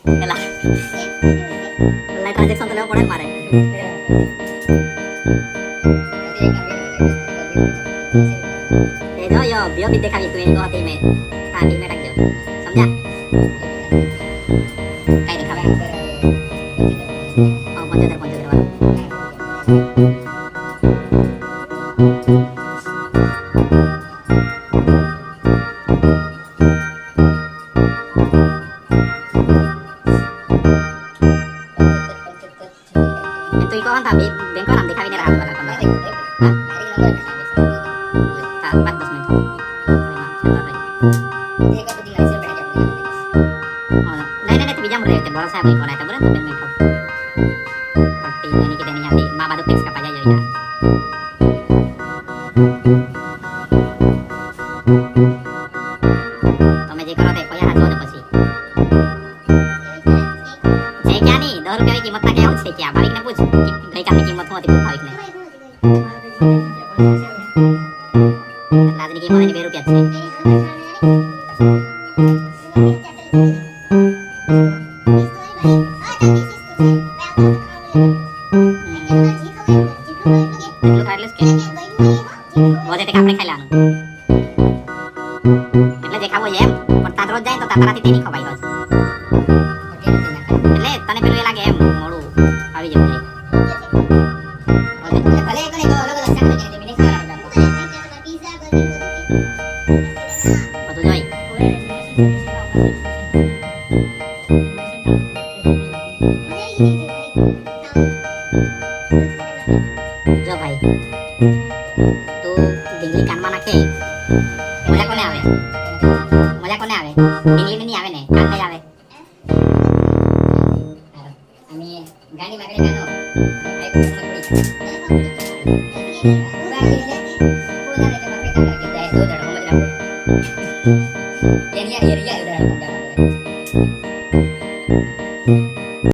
Elah. Lai transaction તો લેવો પડે ને મારે. જો યો bio bit દેખાવી તું એની તો હતી મેં. હા ટી મેં રાખજો. સમજ્યા? કઈ દેખાવે? ઓ 75 વાળો. itu ikaw tapi bengkok nanti kami nerah wala kon tak 14 menit lain itu bijam boleh itu bola saya boleh konek boleh ben menit tapi ini kita ni nyati ma badu fix kapal aja ya તમે જે કરો તે કોઈ હાથ વધે પછી છે ક્યાં ની 10 રૂપિયાની કિંમત ના કેવું છે ક્યાં માલિકને પૂછ ગઈકાલની કિંમત શું હતી ભાવિકને આજની કિંમત એની 2 રૂપિયા છે એટલું ખાઈ કે વધે તે આપણે ખાઈ લેવાનું એટલે જે ખાવો એમ પણ તાત રોજ જાય તો તારાથી તેની ખવાઈ રોજ એટલે તને પેલું એ લાગે એમ મોડું આવી જવું જાય ભલે કોને તો અલગ અલગ શાક લઈને મિને ખાવાનું બધું જોઈ જો ભાઈ તું ડીંગલી કાનમાં નાખે મજા કોને આવે ડીંગલી નહીં આવે ને કાન નહીં આવે আমি গানি মাগরে কেন আই কোন করি दो दड़ समझ रहा एरिया उधर